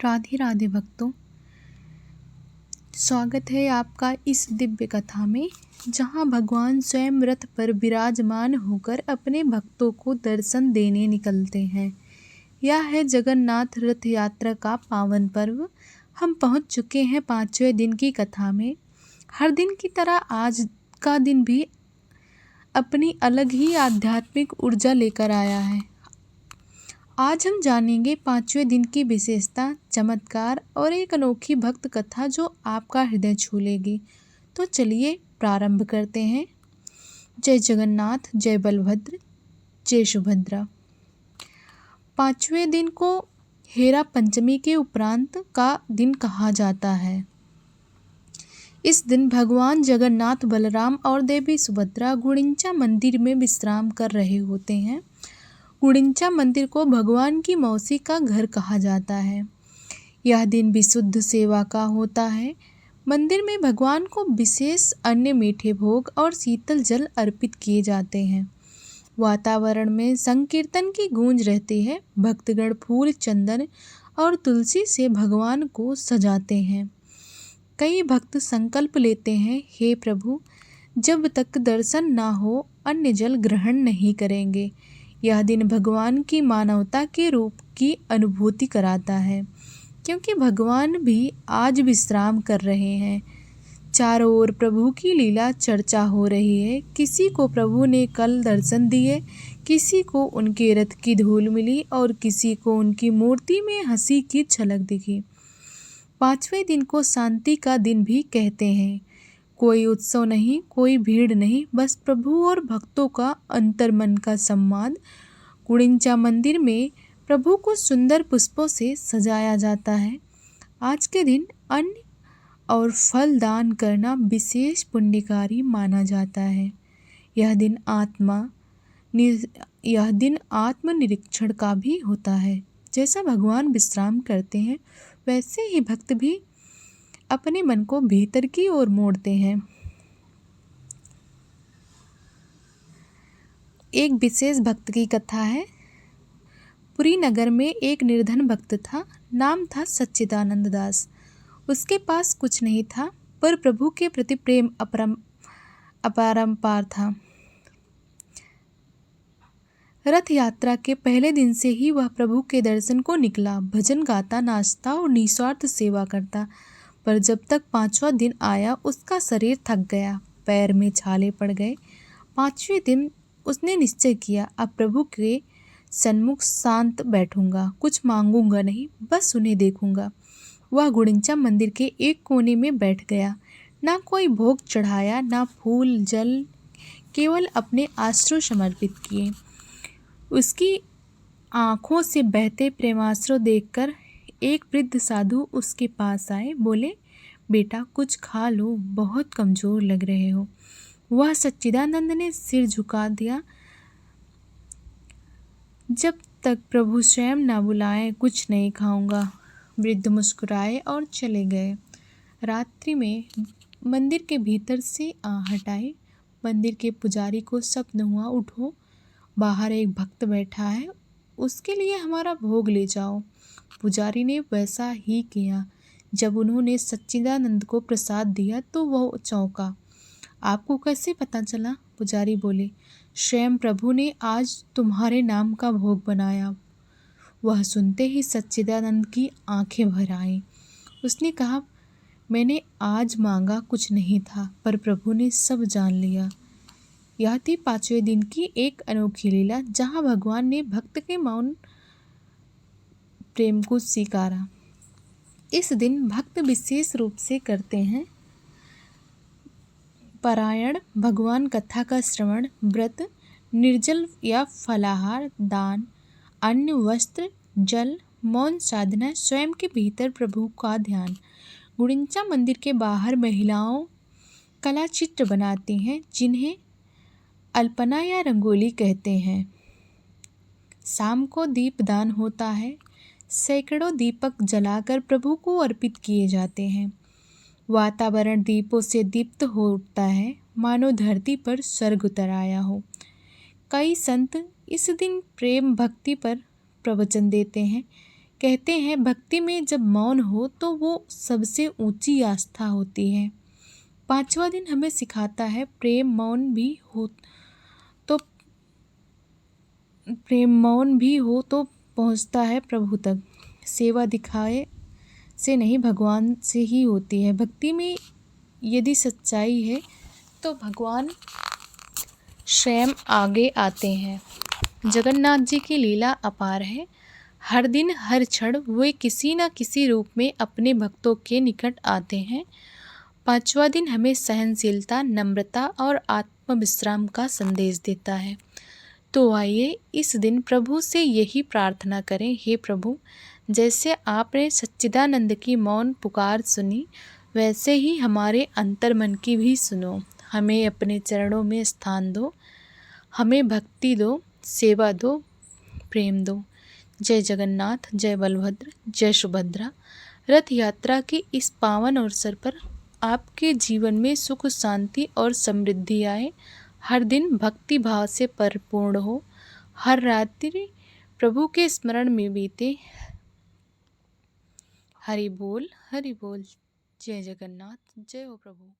राधे राधे भक्तों, स्वागत है आपका इस दिव्य कथा में, जहां भगवान स्वयं रथ पर विराजमान होकर अपने भक्तों को दर्शन देने निकलते हैं। यह है जगन्नाथ रथ यात्रा का पावन पर्व। हम पहुंच चुके हैं 5वें दिन की कथा में। हर दिन की तरह आज का दिन भी अपनी अलग ही आध्यात्मिक ऊर्जा लेकर आया है। आज हम जानेंगे 5वें दिन की विशेषता, चमत्कार और एक अनोखी भक्त कथा जो आपका हृदय छू लेगी। तो चलिए प्रारंभ करते हैं। जय जगन्नाथ, जय बलभद्र, जय सुभद्रा। 5वें दिन को हेरा पंचमी के उपरांत का दिन कहा जाता है। इस दिन भगवान जगन्नाथ, बलराम और देवी सुभद्रा गुड़िंचा मंदिर में विश्राम कर रहे होते हैं। गुड़िंचा मंदिर को भगवान की मौसी का घर कहा जाता है। यह दिन विशुद्ध सेवा का होता है। मंदिर में भगवान को विशेष अन्य मीठे भोग और शीतल जल अर्पित किए जाते हैं। वातावरण में संकीर्तन की गूंज रहती है। भक्तगण फूल, चंदन और तुलसी से भगवान को सजाते हैं। कई भक्त संकल्प लेते हैं, हे प्रभु, जब तक दर्शन ना हो अन्य जल ग्रहण नहीं करेंगे। यह दिन भगवान की मानवता के रूप की अनुभूति कराता है, क्योंकि भगवान भी आज विश्राम कर रहे हैं। चारों ओर प्रभु की लीला चर्चा हो रही है। किसी को प्रभु ने कल दर्शन दिए, किसी को उनके रथ की धूल मिली और किसी को उनकी मूर्ति में हंसी की झलक दिखी। 5वें दिन को शांति का दिन भी कहते हैं। कोई उत्सव नहीं, कोई भीड़ नहीं, बस प्रभु और भक्तों का अंतर्मन का संवाद। गुड़िंचा मंदिर में प्रभु को सुंदर पुष्पों से सजाया जाता है। आज के दिन अन्न और फल दान करना विशेष पुण्यकारी माना जाता है। यह दिन आत्मनिरीक्षण का भी होता है। जैसा भगवान विश्राम करते हैं, वैसे ही भक्त भी अपने मन को भीतर की ओर मोड़ते हैं। एक विशेष भक्त की कथा है। पुरी नगर में एक निर्धन भक्त था। नाम था सच्चिदानंद दास। उसके पास कुछ नहीं था, पर प्रभु के प्रति प्रेम अपरंपार था। रथ यात्रा के पहले दिन से ही वह प्रभु के दर्शन को निकला। भजन गाता, नाचता और निस्वार्थ सेवा करता। पर जब तक 5वां दिन आया, उसका शरीर थक गया, पैर में छाले पड़ गए। 5वें दिन उसने निश्चय किया, अब प्रभु के सन्मुख शांत बैठूंगा, कुछ मांगूंगा नहीं, बस उन्हें देखूंगा। वह गुड़िंचा मंदिर के एक कोने में बैठ गया। ना कोई भोग चढ़ाया, ना फूल जल, केवल अपने आश्रु समर्पित किए। उसकी आंखों से बहते प्रेमाश्रु देखकर एक वृद्ध साधु उसके पास आए। बोले, बेटा कुछ खा लो, बहुत कमजोर लग रहे हो। वह सच्चिदानंद ने सिर झुका दिया। जब तक प्रभु स्वयं ना बुलाए कुछ नहीं खाऊंगा। वृद्ध मुस्कुराए और चले गए। रात्रि में मंदिर के भीतर से आहट आई। मंदिर के पुजारी को स्वप्न हुआ, उठो, बाहर एक भक्त बैठा है, उसके लिए हमारा भोग ले जाओ। पुजारी ने वैसा ही किया। जब उन्होंने सच्चिदानंद को प्रसाद दिया तो वह चौंका। आपको कैसे पता चला? पुजारी बोले, स्वयं प्रभु ने आज तुम्हारे नाम का भोग बनाया। वह सुनते ही सच्चिदानंद की आंखें भर आईं। उसने कहा, मैंने आज मांगा कुछ नहीं था, पर प्रभु ने सब जान लिया। यह थी 5वें दिन की एक अनोखी लीला, जहाँ भगवान ने भक्त के मौन प्रेम को स्वीकारा। इस दिन भक्त विशेष रूप से करते हैं पारायण, भगवान कथा का श्रवण, व्रत, निर्जल या फलाहार, दान, अन्न, वस्त्र, जल, मौन साधना, स्वयं के भीतर प्रभु का ध्यान। गुड़िंचा मंदिर के बाहर महिलाओं कला चित्र बनाती हैं, जिन्हें अल्पना या रंगोली कहते हैं। शाम को दीपदान होता है। सैकड़ों दीपक जलाकर प्रभु को अर्पित किए जाते हैं। वातावरण दीपों से दीप्त हो उठता है, मानो धरती पर स्वर्ग उतर आया हो। कई संत इस दिन प्रेम भक्ति पर प्रवचन देते हैं। कहते हैं भक्ति में जब मौन हो तो वो सबसे ऊंची आस्था होती है। पांचवा दिन हमें सिखाता है तो प्रेम मौन भी हो तो पहुंचता है प्रभु तक। सेवा दिखाए से नहीं भगवान से ही होती है। भक्ति में यदि सच्चाई है तो भगवान स्वयं आगे आते हैं। जगन्नाथ जी की लीला अपार है। हर दिन हर क्षण वे किसी न किसी रूप में अपने भक्तों के निकट आते हैं। पांचवा दिन हमें सहनशीलता, नम्रता और आत्मविश्राम का संदेश देता है। तो आइए इस दिन प्रभु से यही प्रार्थना करें, हे प्रभु, जैसे आपने सच्चिदानंद की मौन पुकार सुनी, वैसे ही हमारे अंतर्मन की भी सुनो। हमें अपने चरणों में स्थान दो, हमें भक्ति दो, सेवा दो, प्रेम दो। जय जगन्नाथ, जय बलभद्र, जय सुभद्रा। रथ यात्रा के इस पावन अवसर पर आपके जीवन में सुख, शांति और समृद्धि आए। हर दिन भक्ति भाव से परिपूर्ण हो, हर रात्रि प्रभु के स्मरण में बीते। हरि बोल, हरि बोल। जय जगन्नाथ, जय हो प्रभु।